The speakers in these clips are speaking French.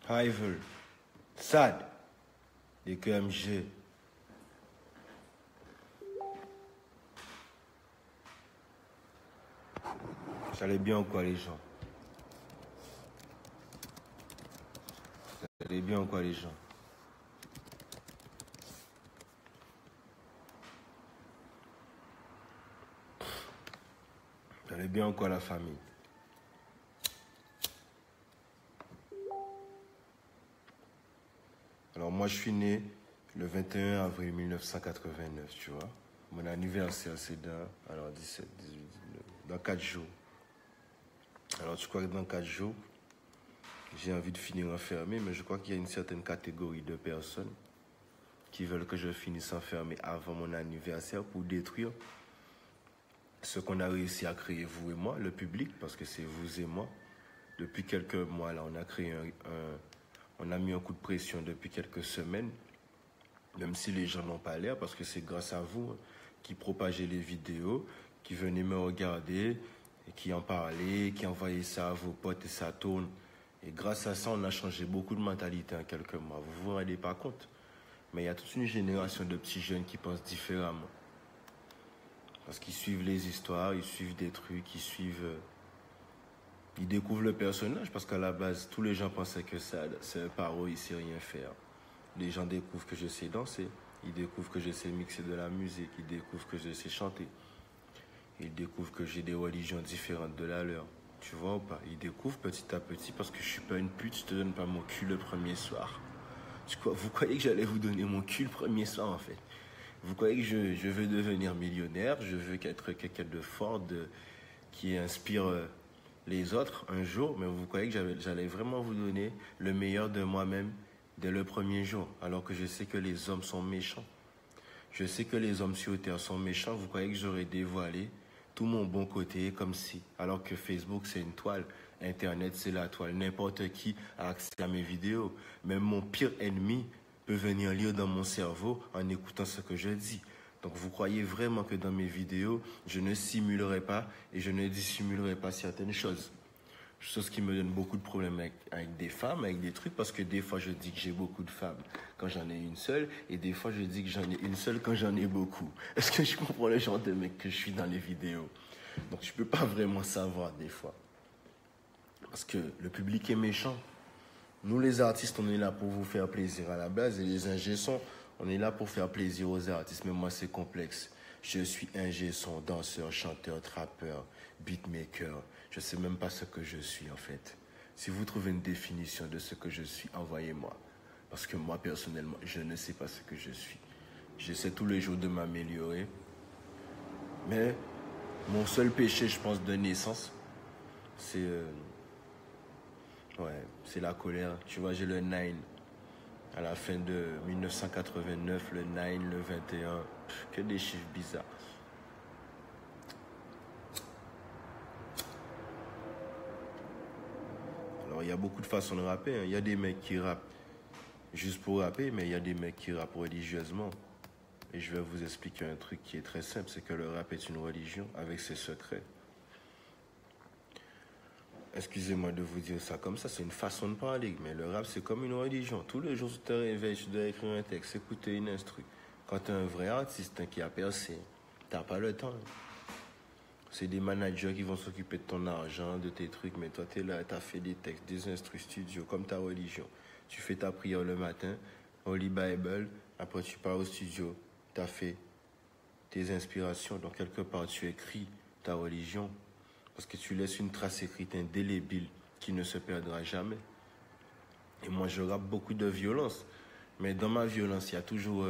Hivel, Sad, et KMG. Ça allait bien ou quoi les gens? Ça allait bien ou quoi les gens? Ça allait bien ou quoi la famille? Alors moi je suis né le 21 avril 1989, tu vois. Mon anniversaire c'est alors 17, 18, 19, dans 4 jours. Alors tu crois que dans 4 jours, j'ai envie de finir enfermé, mais je crois qu'il y a une certaine catégorie de personnes qui veulent que je finisse enfermé avant mon anniversaire pour détruire ce qu'on a réussi à créer, vous et moi, le public, parce que c'est vous et moi. Depuis quelques mois, là, on a créé on a mis un coup de pression depuis quelques semaines, même si les gens n'ont pas l'air, parce que c'est grâce à vous qui propagez les vidéos, qui venez me regarder, et qui en parlez, qui envoyez ça à vos potes et ça tourne. Et grâce à ça, on a changé beaucoup de mentalité en quelques mois. Vous vous rendez pas compte? Mais il y a toute une génération de petits jeunes qui pensent différemment. Parce qu'ils suivent les histoires, ils suivent des trucs, ils découvrent le personnage. Parce qu'à la base, tous les gens pensaient que c'est un paro, il sait rien faire. Les gens découvrent que je sais danser. Ils découvrent que je sais mixer de la musique. Ils découvrent que je sais chanter. Ils découvrent que j'ai des religions différentes de la leur. Tu vois ou pas? Ils découvrent petit à petit parce que je suis pas une pute, je te donne pas mon cul le premier soir. Vous croyez que j'allais vous donner mon cul le premier soir en fait? Vous croyez que je veux devenir millionnaire, je veux être quelqu'un de fort, qui inspire les autres un jour, mais vous croyez que j'allais vraiment vous donner le meilleur de moi-même dès le premier jour, alors que je sais que les hommes sont méchants. Je sais que les hommes sur Terre sont méchants, vous croyez que j'aurais dévoilé tout mon bon côté comme si, alors que Facebook c'est une toile, Internet c'est la toile, n'importe qui a accès à mes vidéos, même mon pire ennemi peut venir lire dans mon cerveau en écoutant ce que je dis. Donc vous croyez vraiment que dans mes vidéos, je ne simulerai pas et je ne dissimulerai pas certaines choses. Chose qui me donne beaucoup de problèmes avec des femmes, avec des trucs, parce que des fois je dis que j'ai beaucoup de femmes quand j'en ai une seule, et des fois je dis que j'en ai une seule quand j'en ai beaucoup. Est-ce que je comprends le genre de mec que je suis dans les vidéos? Donc je peux pas vraiment savoir des fois. Parce que le public est méchant. Nous les artistes, on est là pour vous faire plaisir à la base, et les ingé-sons, on est là pour faire plaisir aux artistes, mais moi c'est complexe. Je suis ingé-son, danseur, chanteur, trappeur, beatmaker. Je sais même pas ce que je suis en fait. Si vous trouvez une définition de ce que je suis, envoyez-moi. Parce que moi personnellement, je ne sais pas ce que je suis. J'essaie tous les jours de m'améliorer. Mais mon seul péché, je pense, de naissance, c'est c'est la colère. Tu vois, j'ai le 9. À la fin de 1989, le 9, le 21. Que des chiffres bizarres. Alors, il y a beaucoup de façons de rapper. Il y a des mecs qui rappent juste pour rapper, mais il y a des mecs qui rappent religieusement. Et je vais vous expliquer un truc qui est très simple, c'est que le rap est une religion avec ses secrets. Excusez-moi de vous dire ça comme ça, c'est une façon de parler, mais le rap c'est comme une religion. Tous les jours tu te réveilles, tu dois écrire un texte, écouter une instru. Quand tu es un vrai artiste qui a percé, t'as pas le temps. C'est des managers qui vont s'occuper de ton argent, de tes trucs, mais toi tu es là, tu as fait des textes, des instrus studio, comme ta religion. Tu fais ta prière le matin, Holy Bible, après tu pars au studio, tu as fait tes inspirations, donc quelque part tu écris ta religion. Parce que tu laisses une trace écrite indélébile qui ne se perdra jamais. Et moi, je rappe beaucoup de violence. Mais dans ma violence, il y a toujours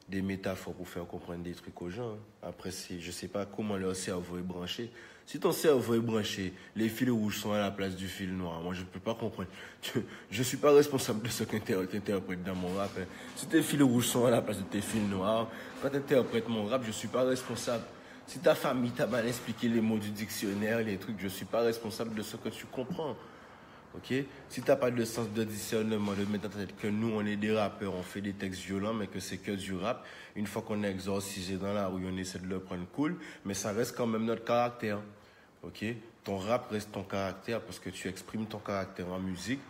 des métaphores pour faire comprendre des trucs aux gens. Après, je ne sais pas comment leur cerveau est branché. Si ton cerveau est branché, les fils rouges sont à la place du fil noir. Moi, je ne peux pas comprendre. Je ne suis pas responsable de ce que tu interprètes dans mon rap. Hein. Si tes fils rouges sont à la place de tes fils noirs, quand tu interprètes mon rap, je ne suis pas responsable. Si ta famille t'a mal expliqué les mots du dictionnaire, les trucs, je ne suis pas responsable de ce que tu comprends. Ok? Si tu n'as pas de sens de discernement, de mettre en tête que nous, on est des rappeurs, on fait des textes violents, mais que c'est que du rap, une fois qu'on est exorcisé dans la rue, on essaie de le prendre cool, mais ça reste quand même notre caractère. Ok? Ton rap reste ton caractère parce que tu exprimes ton caractère en musique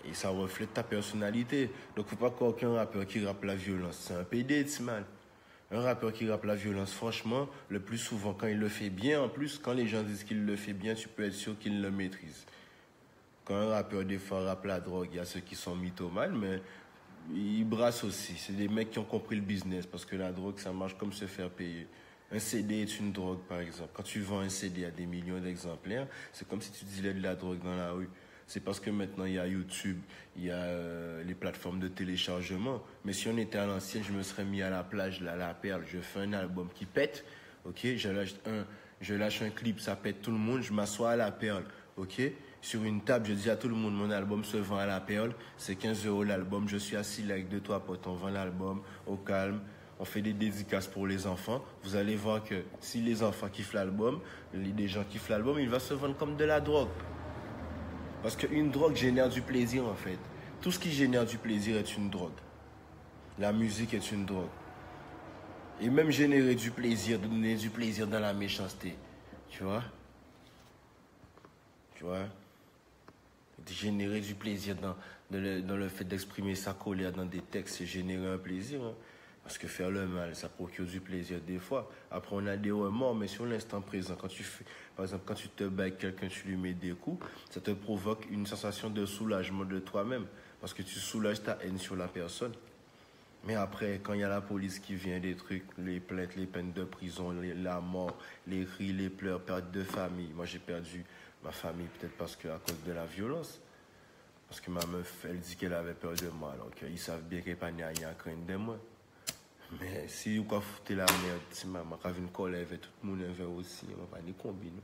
Et ça reflète ta personnalité. Donc, faut pas croire qu'un rappeur qui rappe la violence, c'est un PD, man. Un rappeur qui rappe la violence, franchement, le plus souvent, quand il le fait bien, en plus, quand les gens disent qu'il le fait bien, tu peux être sûr qu'il le maîtrise. Quand un rappeur, des fois, rappe la drogue, il y a ceux qui sont mythomanes, mais ils brassent aussi. C'est des mecs qui ont compris le business, parce que la drogue, ça marche comme se faire payer. Un CD est une drogue, par exemple. Quand tu vends un CD à des millions d'exemplaires, c'est comme si tu disais de la drogue dans la rue. C'est parce que maintenant, il y a YouTube, il y a les plateformes de téléchargement. Mais si on était à l'ancienne, je me serais mis à la plage, là, à la perle. Je fais un album qui pète, ok? Je lâche un clip, ça pète tout le monde, je m'assois à la perle, ok? Sur une table, je dis à tout le monde, mon album se vend à la perle, c'est 15 € l'album. Je suis assis là avec 2-3 potes, on vend l'album au calme. On fait des dédicaces pour les enfants. Vous allez voir que si les enfants kiffent l'album, les gens kiffent l'album, il va se vendre comme de la drogue. Parce qu'une drogue génère du plaisir, en fait. Tout ce qui génère du plaisir est une drogue. La musique est une drogue. Et même générer du plaisir, donner du plaisir dans la méchanceté. Tu vois? Tu vois? Générer du plaisir dans le fait d'exprimer sa colère dans des textes, c'est générer un plaisir. Hein. Parce que faire le mal, ça procure du plaisir des fois. Après, on a des remords, mais sur l'instant présent, quand tu fais, par exemple, quand tu te bats avec quelqu'un, tu lui mets des coups, ça te provoque une sensation de soulagement de toi-même. Parce que tu soulages ta haine sur la personne. Mais après, quand il y a la police qui vient, des trucs, les plaintes, les peines de prison, la mort, les cris, les pleurs, perte de famille. Moi, j'ai perdu ma famille peut-être parce que à cause de la violence. Parce que ma meuf, elle dit qu'elle avait peur de moi, alors qu'ils savent bien qu'elle n'est pas née à craindre de moi. Mais si vous foutez la merde, si maman a une colère, tout le monde est aussi, on va pas les combiner.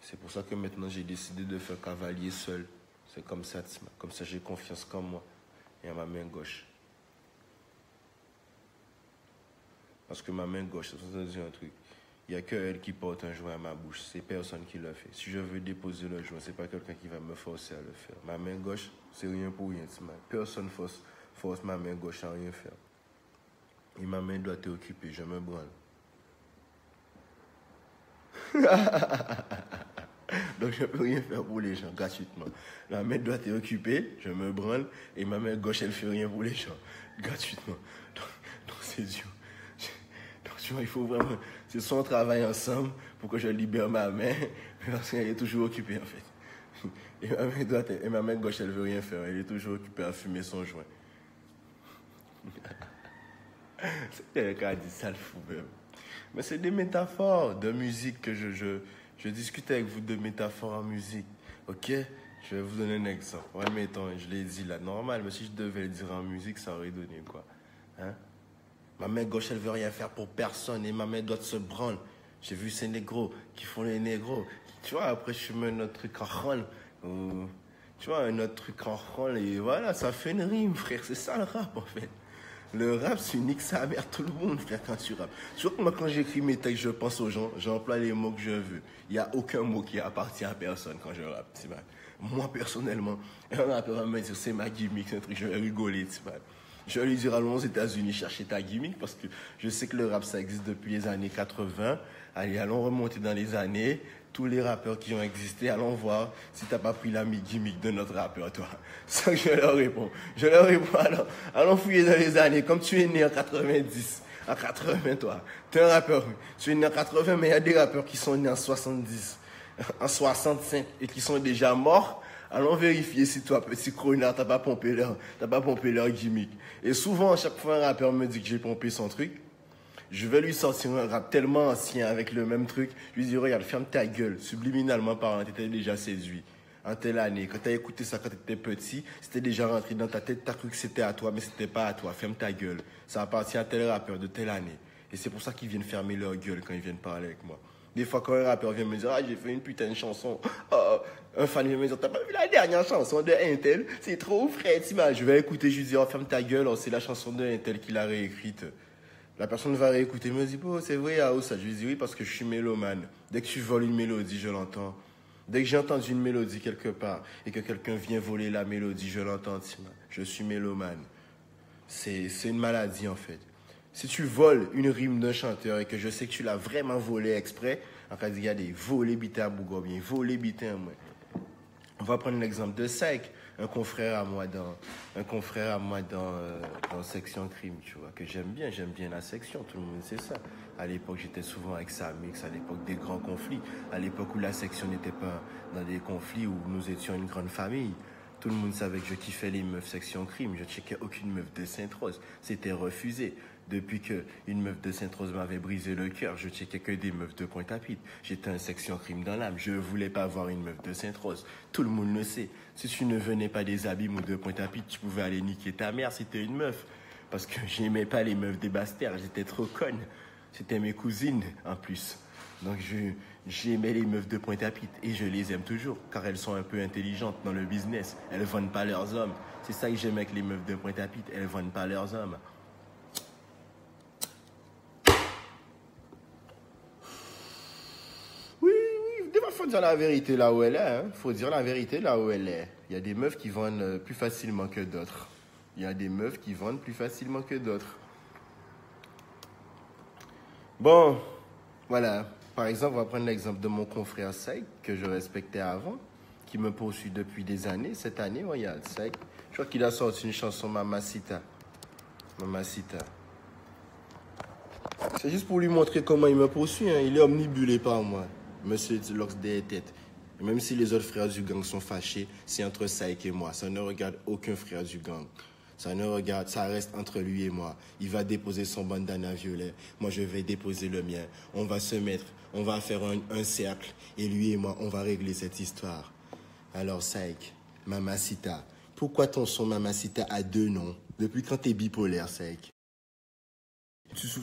C'est pour ça que maintenant j'ai décidé de faire cavalier seul. C'est comme ça, j'ai confiance en moi et à ma main gauche. Parce que ma main gauche, ça veut dire un truc. Il n'y a que elle qui porte un joint à ma bouche. C'est personne qui le fait. Si je veux déposer le joint, c'est pas quelqu'un qui va me forcer à le faire. Ma main gauche, c'est rien pour rien. Personne force ma main gauche à rien faire. Et ma main doit être occupée, je me branle. Donc je ne peux rien faire pour les gens gratuitement. La main doit être occupée, je me branle, et ma main gauche, elle ne fait rien pour les gens gratuitement. Donc c'est dur. Donc tu vois, il faut vraiment... C'est son travail ensemble pour que je libère ma main, parce qu'elle est toujours occupée en fait. Et ma main gauche, elle ne veut rien faire, elle est toujours occupée à fumer son joint. C'est un cas dit ça le fou même. Mais c'est des métaphores de musique que je discute avec vous de métaphores en musique. Ok? Je vais vous donner un exemple. Ouais, mettons, je l'ai dit là, normal, mais si je devais le dire en musique, ça aurait donné quoi? Hein? Ma main gauche, elle veut rien faire pour personne et ma main droite se branle. J'ai vu ces négros qui font les négros. Tu vois, après, je mets un autre truc en rôle. Tu vois, un autre truc en rôle et voilà, ça fait une rime, frère. C'est ça le rap, en fait. Le rap, c'est unique, ça amère tout le monde, frère, quand tu rappes. Surtout moi, quand j'écris mes textes, je pense aux gens, j'emploie les mots que je veux. Il n'y a aucun mot qui appartient à personne quand je rappe, c'est mal. Moi, personnellement, un rappeur va me dire, c'est ma gimmick, c'est un truc, je vais rigoler, c'est mal. Je vais lui dire, allons aux États-Unis chercher ta gimmick, parce que je sais que le rap, ça existe depuis les années 80. Allez, allons remonter dans les années. Tous les rappeurs qui ont existé, allons voir si t'as pas pris la gimmick de notre rappeur, toi. C'est ça que je leur réponds. Je leur réponds, alors, allons fouiller dans les années. Comme tu es né en 90, en 80, toi. T'es un rappeur. Tu es né en 80, mais il y a des rappeurs qui sont nés en 70, en 65 et qui sont déjà morts. Allons vérifier si toi, petit cronard, t'as pas pompé leur gimmick. Et souvent, à chaque fois, un rappeur me dit que j'ai pompé son truc. Je vais lui sortir un rap tellement ancien avec le même truc. Je lui dis, regarde, ferme ta gueule. Subliminalement parlant, t'étais déjà séduit. En telle année, quand t'as écouté ça quand t'étais petit, c'était déjà rentré dans ta tête, t'as cru que c'était à toi, mais c'était pas à toi. Ferme ta gueule. Ça appartient à tel rappeur de telle année. Et c'est pour ça qu'ils viennent fermer leur gueule quand ils viennent parler avec moi. Des fois, quand un rappeur vient me dire, ah, j'ai fait une putain de chanson, un fan vient me dire, t'as pas vu la dernière chanson de Intel? C'est trop frais, je vais écouter, je lui dis, oh, ferme ta gueule, oh, c'est la chanson de Intel qu'il a réécrite. La personne va réécouter, me dit, oh, c'est vrai, ah, ça. Je lui dis, oui, parce que je suis mélomane. Dès que tu voles une mélodie, je l'entends. Dès que j'ai entendu une mélodie quelque part et que quelqu'un vient voler la mélodie, je l'entends. Je suis mélomane. C'est une maladie, en fait. Si tu voles une rime d'un chanteur et que je sais que tu l'as vraiment volé exprès, en cas de regarder, voler bité à Bougon, bien, voler bité à moi. va prendre l'exemple de Sek, un confrère à moi dans Section Crime, tu vois, que j'aime bien la section, tout le monde sait ça. À l'époque, j'étais souvent avec Samix, à l'époque des grands conflits, à l'époque où la section n'était pas dans des conflits, où nous étions une grande famille. Tout le monde savait que je kiffais les meufs Section Crime, je checkais aucune meuf de Sainte-Rose, c'était refusé. Depuis qu'une meuf de Sainte-Rose m'avait brisé le cœur, je checkais que des meufs de Pointe-à-Pitre. J'étais un Section Crime dans l'âme. Je ne voulais pas avoir une meuf de Sainte-Rose. Tout le monde le sait. Si tu ne venais pas des Abîmes ou de Pointe-à-Pitre, tu pouvais aller niquer ta mère si t'es une meuf. Parce que j'aimais pas les meufs des Basses-Terres. J'étais trop conne. C'était mes cousines, en plus. Donc j'aimais les meufs de Pointe-à-Pitre. Et je les aime toujours, car elles sont un peu intelligentes dans le business. Elles ne vendent pas leurs hommes. C'est ça que j'aime avec les meufs de Pointe-à-Pitre. Elles ne vendent pas leurs hommes. Faut dire la vérité là où elle est. Hein. Faut dire la vérité là où elle est. Il y a des meufs qui vendent plus facilement que d'autres. Il y a des meufs qui vendent plus facilement que d'autres. Bon, voilà. Par exemple, on va prendre l'exemple de mon confrère Saïk, que je respectais avant, qui me poursuit depuis des années. Cette année, regarde, Saïk. Je crois qu'il a sorti une chanson Mamacita. Mamacita. C'est juste pour lui montrer comment il me poursuit. Hein. Il est omnibulé par moi. Monsieur Lox des têtes. Et même si les autres frères du gang sont fâchés, c'est entre Saïk et moi. Ça ne regarde aucun frère du gang. Ça reste entre lui et moi. Il va déposer son bandana violet. Moi, je vais déposer le mien. On va se mettre, on va faire un cercle. Et lui et moi, on va régler cette histoire. Alors, Saïk, Mamacita. Pourquoi ton son Mamacita a deux noms? Depuis quand t'es bipolaire, Saïk?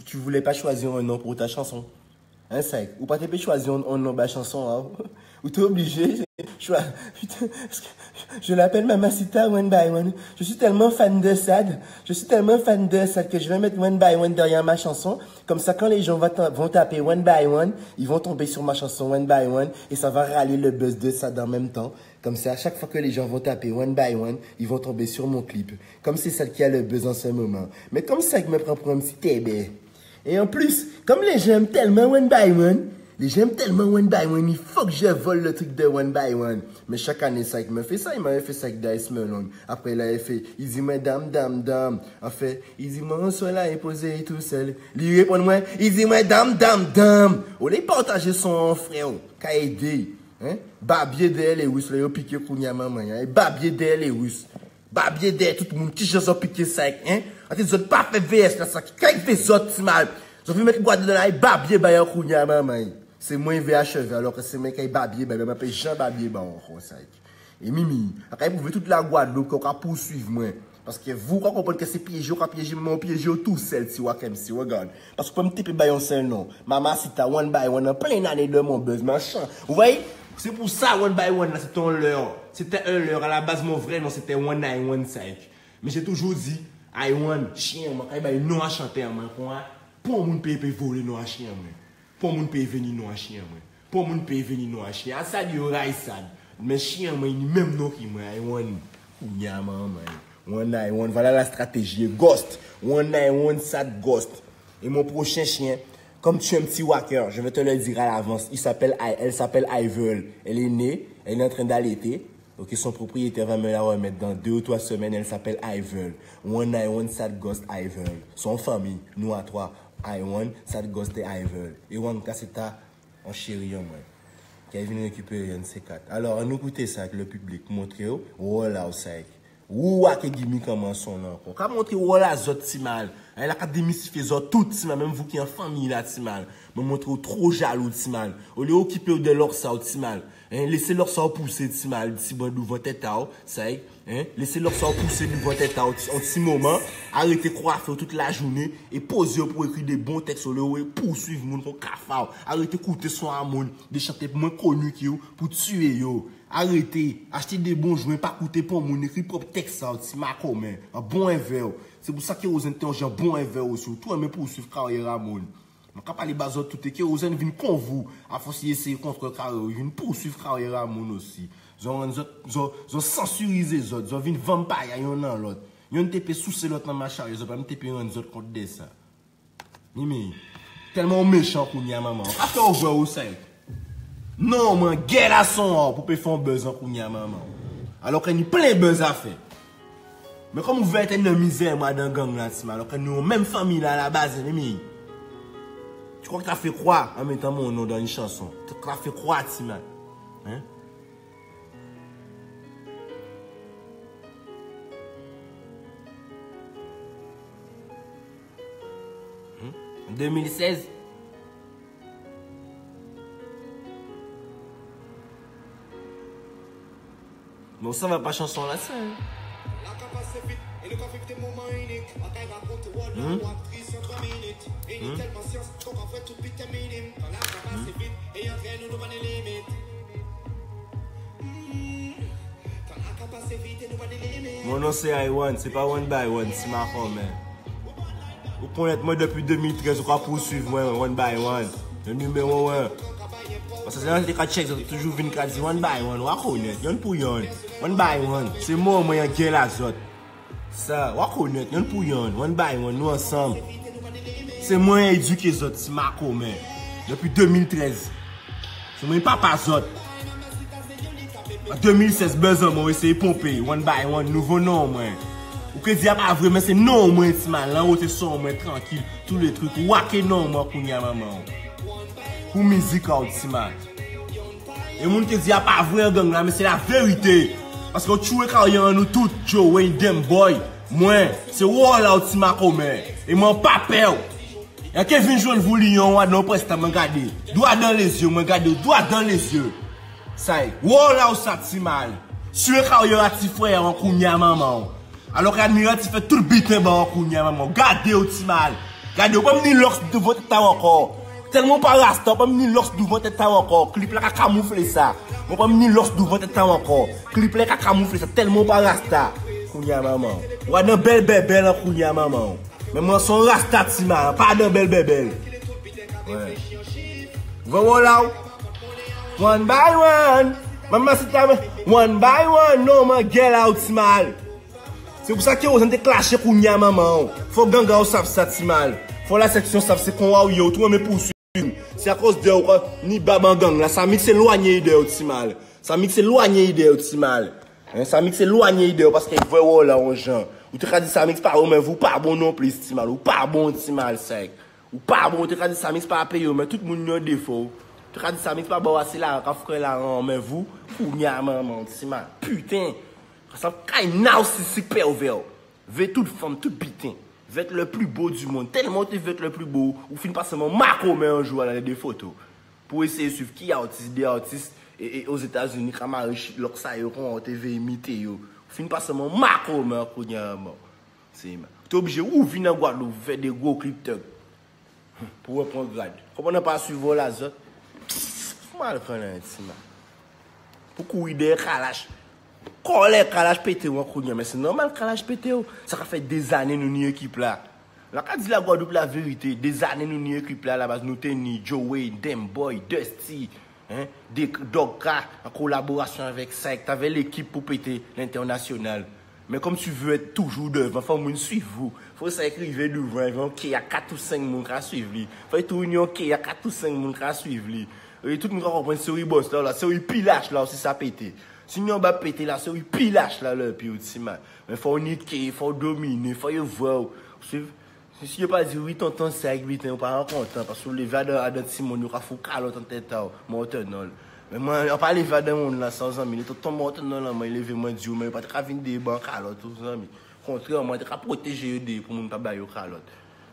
Tu voulais pas choisir un nom pour ta chanson? Hein, Saïk? Ou pas t'es choisir un nom de la chanson, hein? Ou t'es obligé? Putain, je l'appelle Mamacita One by One. Je suis tellement fan de Sad. Je suis tellement fan de Sad que je vais mettre One by One derrière ma chanson. Comme ça, quand les gens vont taper One by One, ils vont tomber sur ma chanson One by One et ça va râler le buzz de Sad en même temps. Comme ça, à chaque fois que les gens vont taper One by One, ils vont tomber sur mon clip. Comme c'est celle qui a le buzz en ce moment. Mais comme ça, je me prend pour un petit tébé. Et en plus, comme les gens aiment tellement One by One, il faut que je vole le truc de One by One. Mais chaque année, Saïk me fait ça. Il m'avait fait ça avec Dice Melon. Après, il avait fait, il dit, moi, dame. En fait, il dit, moi, on soit là et posé tout seul. Lui répond, moi, il dit, moi, dame. On les partage son frère, qu'a aidé. Hein? Babier d'elle et Wus, là, il piqué Kounia maman. Babier d'elle et Wus. Babier d'elle, tout le monde qui chose piqué Saïk. Hein? En fait, ils ont pas fait VS, là, ça. Quand il fait ça, c'est mal. Ils ont vu mettre quoi de là, babier, bah, Kounia maman. C'est moi VHV, alors que c'est moi qui est babier, ben, je m'appelle Jean Babier, ben, et Mimi, après, vous pouvez toute la Guadeloupe, qu'on va poursuivre, moi. Parce que vous, quand vous comprenez que c'est piégé, on va piéger, mon piégé, tout seul, si vous regarde. Parce que vous pouvez me taper, ben, un seul nom. Mamacita, One by One, en plein année de mon buzz, machin. Vous voyez? C'est pour ça, One by One, là, c'était un leurre. C'était un leurre. À la base, mon vrai nom, c'était One I One Saïk. Mais j'ai toujours dit, I Want, chien, moi, quand il y a non à chanter, moi, pour mon pépé voler, non à chien, moi. Pour mon pays venir nous à chien, moi. Pour mon pays venir nous à chien. Ça dit rai sad. Mais chien, moi, il même non qui moi. One, voilà la stratégie. Ghost. One sad ghost. Et mon prochain chien, comme tu es un petit wacker, je vais te le dire à l'avance. Elle s'appelle Ivel. Elle est née, elle est en train d'allaiter. Ok, son propriétaire va me la remettre dans 2 ou 3 semaines. Elle s'appelle Ivel. One sad ghost Ivel. Son famille, nous à 3. I want, ça te gosse de Ivel. Et on c'est ta en chéri, moi. Qui est venu récupérer un C4. Alors, on écoute ça avec le public. Montrer, voilà, ça. Ou à que gimmick comment son nom. Quand montrer, voilà, zot timal. Elle a qu'à démystifier zot tout timal. Même vous qui en famille là, timal. Me montrer trop jaloux timal. Au lieu occuper de leur ça, timal. Laissez leur ça pousser timal. Si bon, devant tête à ça. Laissez leur ça pousser devant tête à en petit moment. Arrêtez coiffer toute la journée. Et posez pour écrire des bons textes sur le web. Poursuivre mon cafard. Arrêtez écouter son amour. Des chanter moins connus qui yo. Pour tuer yo. Arrêtez. Achetez des bons jouets. Pas écouter pour mon écrit propre texte ça. Si ma commun. Un bon verre. C'est pour ça que vous êtes un bon verre aussi. Tout mais poursuivre carrière à mon. Quand pas les bases tout est que vous êtes venus pour vous. À force d'essayer contre carrière. Ils viennent poursuivre carrière à mon aussi. Ils ont censurisé les autres. Ils ont vu vampire, il y en a l'autre. Ils ont tapé sous l'autre dans ma charge. Ils ont pas tapé un autre contre des ça. Mais tellement méchant pour Nia maman. Après on voit où c'est. Non, man, guerre à son pour faire un besoin pour Nia maman. Alors que nous plein de buzz à faire. Mais comme vous êtes une misère, moi, dans le gang, là, alors que nous sommes même famille là, à la base, ennemi. Tu crois que tu as fait croire en mettant mon nom dans une chanson? Tu as fait croire, Tima. Hein? 2016. Mais ça va pas chanson là, ça. Mon nom c'est I1, c'est pas one by one, c'est ma femme. Vous connaissez moi depuis 2013, vous pouvez poursuivre moi one by one. Le numéro 1. Parce que c'est là que les check, toujours venu dire one by one, vous connaissez, yon pour yon. One by one, c'est moi, moi, yon qui la zot. Ça, vous connaissez, yon pour yon, one by one, nous ensemble. C'est moi qui éduqué zot, c'est ma commune. Depuis 2013. C'est moi papa zot. En 2016, besoin, moi, essayer de pomper, one by one, nouveau nom, moi. Ou que dire pas vrai, mais c'est non, moi, c'est mal, là, où t'es son, moi, tranquille, tous les trucs, waké non, moi, pour y'a maman. Pour musique, c'est mal. Et moun qui dit pas vrai, gang, là, mais c'est la vérité. Parce que tu es quand y'a nous tous, Joe Wayne, them boy, moi, c'est wall out, c'est ma commune. Et moi, pas peur. Y'a Kevin Jones, vous lion, non, presque, me regarder. Doigt dans les yeux, me regarder, doigt dans les yeux. Ça y est, wall out, ça, c'est mal. Tu es quand y'a un petit frère, en kounya, maman. Alors qu'admiratif fait tout le bitin en kounya, maman. Gardez au petit mal. Gardez, pas me l'ours de votre temps encore. Tellement pas rasta, pas me l'ours de votre temps encore. Clip là, camoufler ça. On pas me l'ours de votre temps encore. Clip là, camoufler ça. Tellement pas rasta. Kounya, maman. Ou un bel bébé en kounya, maman. Mais moi, son rasta, tima. Pas d'un bel bébé. Ouais. Voilà. One by one. Maman, c'est one by one. No, my girl out, mal. C'est pour ça que vous avez clashé pour Nya maman. Faut ganga ou savent ça mal. Faut la section savent c'est qu'on a yo tout mais poursuivre. C'est à cause de ni baban gang là, ça mixe éloigné de mal. Ça mixe éloigné de mal. Hein, ça mixe éloigné de parce qu'il veut là en gens. Ou tu as dit ça mixe pas mais vous pas bon non plus mal ou pas bon mal sec. Ou pas bon tu as dit ça mixe pas payer mais tout le monde a défaut. Tu as dit ça mixe pas bon c'est là quand frère là mais vous pour Nya maman mal. Putain. Ça fait narcissique pervers. Veut toute femme, toute bitin. Veut être le plus beau du monde. Tellement tu veux être le plus beau. Ou fin pas seulement Marco mais un jour à des photos. Pour essayer de suivre qui est artiste, des artistes. Et aux États-Unis, quand leur ça on TV imité yo. Fin pas seulement Marco mais un cognac. C'est tu es obligé ou venir en Guadeloupe faire des gros clips pour reprendre grade. Comment on n'a pas suivi la zone? Mal connaître ça. Pourquoi il est calache? Quand les calages pété ou mais c'est normal calage pété. Ça fait des années nous n'y équipe là. Là quand dit la Guadeloupe la vérité, des années nous n'y équipe là la base nous tenons Joe Wayne, Dem Boy, Dusty, hein, des Dogka en collaboration avec ça, tu avais l'équipe pour péter l'international. Mais comme tu veux être toujours devant, faut nous suivre vous. Faut s'écrire devant, il y a 4 ou 5 monde qui suivre lui. Faut tout union il y a 4 ou 5 monde qui suivre lui. Et tout le monde comprend c'est boss là, c'est un pilage là aussi ça pété. Si nous va péter là, c'est un pilage là, le plus petit mal. Mais il faut niquer, il faut dominer, il faut y voir. Si je ne pas dire oui, tonton, c'est avec 8 ans, on pas content. Parce que les vadeurs à d'autres Simon, nous avons fait calotte en tête, mortenol. Mais moi, on parle des vadeurs, on l'a 100 ans, mais tonton mortenol, moi, il est vraiment Dieu, mais pas de venir des banques calotte, tout ça. Contrairement, il faut protéger eux pour ne pas bailler calotte.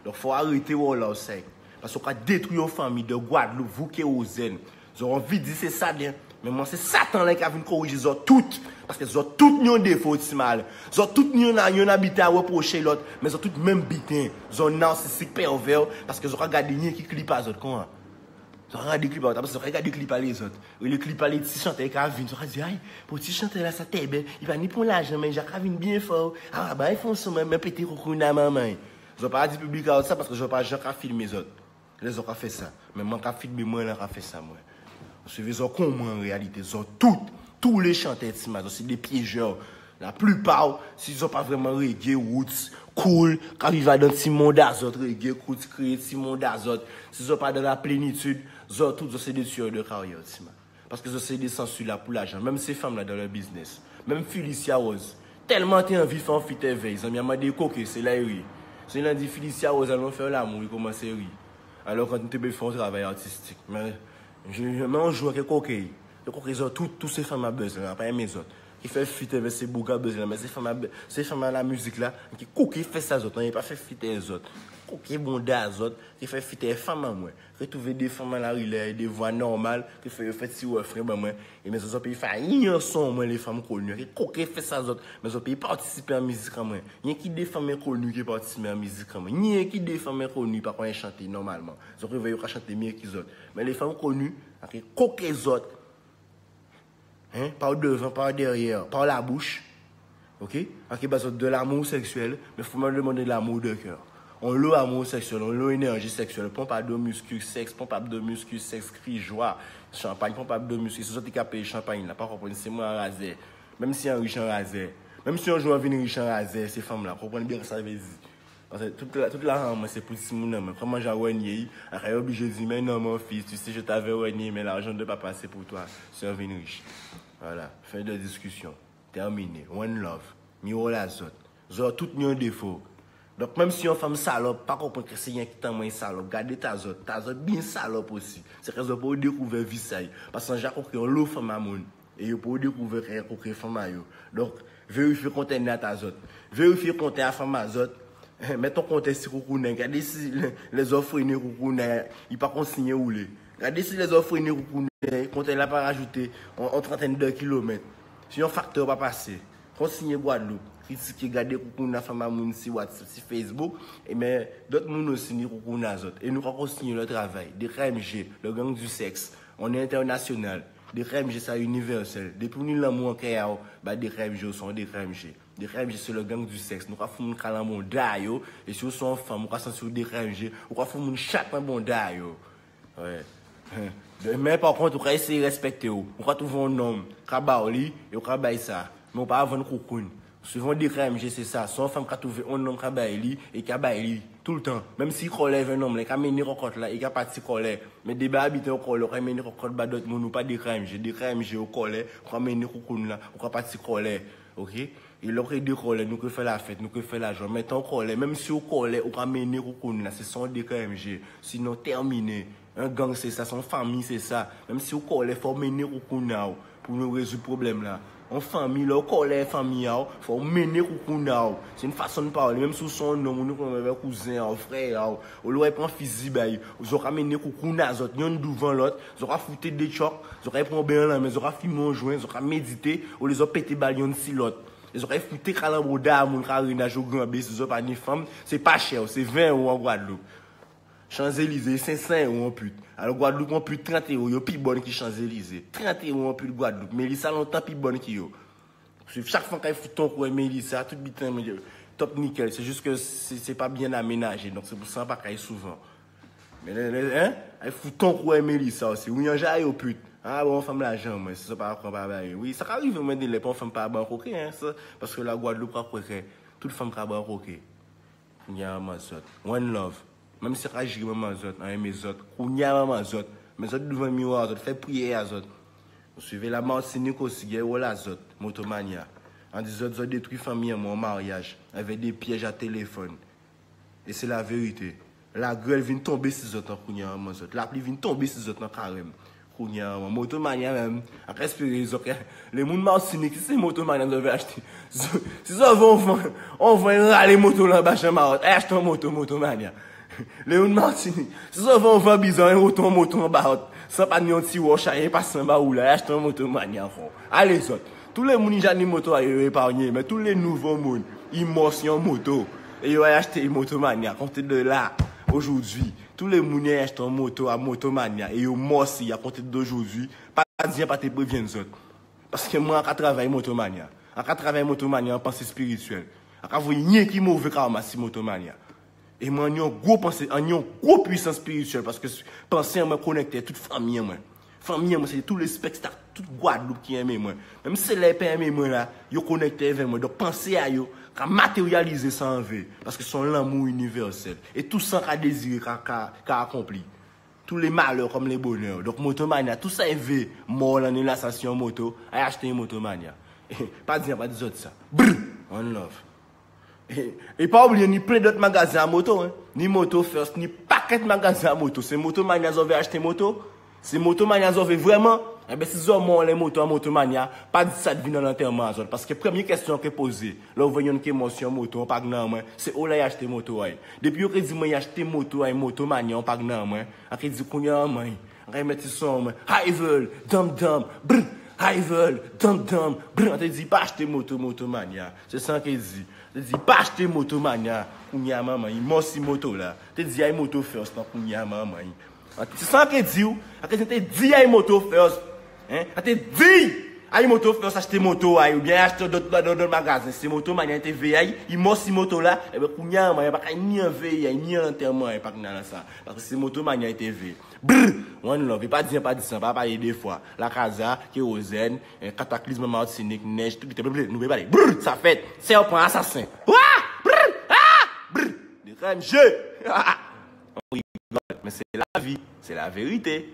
Donc, il faut arrêter là au sec. Parce qu'on a détruit une famille de Guadeloupe, vous qui êtes aux zen. Vous avez envie de dire c'est ça, bien. Mais moi, c'est Satan là qui a vu corriger ça toutes. Parce que ça toutes ont des défauts, c'est mal. Ça toutes ont habité à reprocher l'autre. Mais ça toutes même bitin. Ça narcissique pervers. Parce que ça regarde des qui clipent à les autres. Comment? Ça regarde des clips à parce que ça regarde des clips à les autres. Et les clips à les petits chanteurs qui viennent. Ça dit, aïe, pour petit chanteur là, ça t'est belle. Il va ni pour l'argent, mais il va bien fort. Ah, bah, ils font ça même, petit coucou à maman. Je ne vais pas dire public à ça parce que je ne vais pas filmer les autres. Les autres ont fait ça. Mais moi, quand filmer, moi, là, fait ça, moi. Vous savez, comment en réalité, tous les chanteurs, c'est des piégeurs. La plupart, s'ils n'ont pas vraiment reggae, roots, cool, quand ils vont dans le monde d'azote, reggae, roots, créer le monde d'azote, s'ils n'ont pas dans la plénitude, tous c'est des tueurs de carrière. Parce que c'est des census là pour l'argent. Même ces femmes là dans leur business. Même Felicia Rose. Tellement t'es envie de faire un fit éveil. Ça m'a dit coquet, c'est là il c'est là dit Felicia Rose allons faire l'amour, il commence à rire. Alors quand tu peux faire un travail artistique. Mais on joue avec coquet. Le coquet, tous ces femmes à besoin, pas mes autres. Qui fait fit avec ces bougas besoin, mais ces femmes à la musique là, qui coquet fait ça autres, on n'a pas fait fit les autres. Qui est bon des autres, qui fait fitter les femmes à moi. Retrouver des femmes à la rue, des voix normales, qui fait si ou frère, moi. Et mes autres pays font un son, moi, les femmes connues. Qui fait ça, autres. Mais autres pays participent à la musique à moi. Il y a qui des femmes connues qui participent à la musique à moi. Il y a qui des femmes connues par contre chanter normalement. Ils ont réveillé à chanter mieux qu'ils autres. Mais les femmes connues, qui les autres, hein, par devant, par derrière, par la bouche, ok? Qui base de l'amour sexuel, mais il faut me demander de l'amour de cœur. On l'a amour sexuel, on l'a énergie sexuelle, pompe abdominaux, sexe, pompe abdominaux, sexe, cri, joie, champagne, pompe abdominaux, c'est ça qui a payé champagne, là, pas comprendre, c'est moi un raser. Même si on est riche en raser, même si on joue à venir riche en raser, ces femmes-là, comprenez bien que ça veut dire. Parce que toute la rame, c'est pour si mon homme, comment j'ai renié, après obligé de dire, mais non, mon fils, tu sais, je t'avais renié, mais l'argent ne pas passer pour toi, c'est un venir riche. Voilà, fin de discussion, terminé, one love, mieux la zone, tout un défaut. Donc même si une femme salope, pas comprendre que c'est rien qui t'a moins salope, gardez ta zone bien salope aussi. C'est raison pour découvrir vie ça. Parce que j'ai compris on l'eau femme à monde et pour découvrir qu'une femme à yo. Donc vérifiez contenu à ta zone. Vérifiez contenu à femme à zone. Mets ton contenu si coucounen, regardez si les offres ne coucounen, il pas consigné ou les. Regardez si les offres ne coucounen, contenu là pas rajouté en trentaine de kilomètres. Si un facteur va passer, consigné Guadeloupe. Critiquer, garder coucou femme à moun si WhatsApp, si Facebook, et mais d'autres moun aussi ni coucou autres. Et nous continuons le travail. Des KMG, le gang du sexe, on est international. Des KMG, c'est universel. Depuis nous l'amour en créa, bah des KMG sont des KMG. Des KMG, c'est le gang du sexe. Nous avons fait un bon d'ailleurs, et si vous êtes femme, nous avons fait des KMG, nous avons fait chaque bon d'ailleurs. Ouais. Mais par contre, on va essayer de respecter. On va trouver un homme, Kabaoli, et on va travailler ça. Mais on va pas avoir coucou. Souvent des KMG, c'est ça. Son femme qui a trouvé un homme qui a baillé et qui a baillé tout le temps. Même si il relève un homme, il a mené rencontre là, il a parti colère. Mais des habitants au colère, il a mené rencontre bah d'autres monde, pas des KMG. Des KMG au colère, on a mené rencontre là, on a parti colère. Ok? Et l'autre des colère, nous que fait la fête, nous que fait la joie. Mettons colère, même si au colère, on a mené rencontre là, ce sont des KMG. Sinon, terminé. Un gang, c'est ça. Son famille, c'est ça. Même si au colère, il faut mener rencontre là pour nous résoudre le problème là. En famille, là, colère famille, il faut mener coucou. C'est une façon de parler, même si son nom, nous comme un cousin, frère, ou l'autre prend physique, ils auront mené coucou n'a autres, y'en devant l'autre, ils auront foutu des chocs, ils auront pris bien là, mais ils auront filmé en joint, ils auront médité, ou les auront pété balion si l'autre. Ils auraient foutu calamboda, mon carinage au grand B, ils auront pas ni femme, c'est pas cher, c'est 20 € en Guadeloupe. Champs-Élysées, 500 € en pute. Alors Guadeloupe, on pute 30 €, yo plus bonne que Champs-Élysées. 30 € en pute Guadeloupe. Mélissa, longtemps plus bonne que yo. Chaque fois qu'elle fout ton coup, Mélissa, tout bitin, top nickel. C'est juste que c'est pas bien aménagé. Donc c'est pour ça pas qu'elle souvent. Mais, hein, elle fout ton coup, Mélissa aussi. Oui, on j'ai au pute. Ah bon, on fait l'argent, mais c'est ça pas bailler. Oui, ça arrive, mais les gens font pas bancoquer, hein, ça. Parce que la Guadeloupe, après, toute femme qui a bancoquer. Il y a un one love. Même si je dis maman zot, mes autres, on y a maman zot, mes autres devant miroir, zot, fait prier à zot. Vous suivez la Martinique aussi, la zot, motomania. En disant zot détruit famille mon mariage, avec des pièges à téléphone. Et c'est la vérité. La gueule vient tomber si zot en kounya maman zot. La pluie vient tomber si zot en carême. Kounya motomania même. À respirer zot. Les gens Martinique, c'est motomania vous avez acheté. Si ça on va râler moto là-bas chez Maroc. Achetez un motomania. Léon Martini, si ça va, on va bizarre, un auto en bas, sans pas ni un petit wash, et pas sans baoula, acheter un moto mania. Allez, autres. Tous les gens qui ont une moto à épargner, mais tous les nouveaux gens, ils morcent en moto. Et ils ont acheté une moto mania. À compter de là, aujourd'hui, tous les gens qui ont acheté une moto à motomania, et ils ont morcé à compter d'aujourd'hui, pas dire, pas te prévenir autres. Parce que moi, je travaille motomania. Je travaille motomania en pensée spirituelle. Je travaille rien qui mauvais karma si motomania. Et moi, j'ai une grosse puissance spirituelle parce que penser à me connecter toute famille. Famille, c'est tous les spectacles, toute Guadeloupe qui aime moi. Même si les pères aiment moi là, ils sont connectés avec moi. Donc pensez à eux, à matérialiser ça en vie. Parce que c'est l'amour universel. Et tout ça qu'a désiré, qu'a accompli. tous les malheurs comme les bonheurs. Donc, Motomania, tout ça est vu. Mort dans la station moto, a acheté une Motomania. Pas dire ça. Brrr, one love. Et pas oublier ni plein d'autres magasins à moto, hein. Ni Moto First, ni paquet de magasins à moto. C'est Motomania qui veut acheter moto. C'est Motomania qui veut vraiment. Eh bien, si vous avez les motos à Motomania, pas de ça de venir dans l'enterrement. Parce que la première question que posée, là, vous voyez une émotion moto, on parle non, c'est où là acheter moto, depuis que dit, moi, acheté moto, Motomania, on parle non, après, dit, qu'on y a, moi, on va mettre son, Hivel, dum dum, brr, Hivel, dum dum, brr, on te dit, pas acheter moto, Motomania. C'est ça qu'il dit. On te dit, pas acheter Motomania, qu'on y a, maman, il m'a si moto là. On te dit, il y a moto first, qu'on y a, maman. C'est ça qu'il dit, on te dit, il y a moto first. Hein? A te dit, aïe moto, faut acheter moto, ou bien acheter d'autres magasins. C'est moto, mania te veille, il m'a si moto là, et ben, kounya, il n'y a pas ni un veille, ni un enterrement, il n'y a pas de ça. Parce que c'est moto, mania te veille. Brrr, one love, pas dire, ça, pas parler des fois. La casa, kérosène, cataclysme martinique, neige, tout, nous pas brrr, ça fait, c'est un point assassin. Ouah, brrr, ah, brrr, des crèmes, je. Mais c'est la vie, c'est la vérité.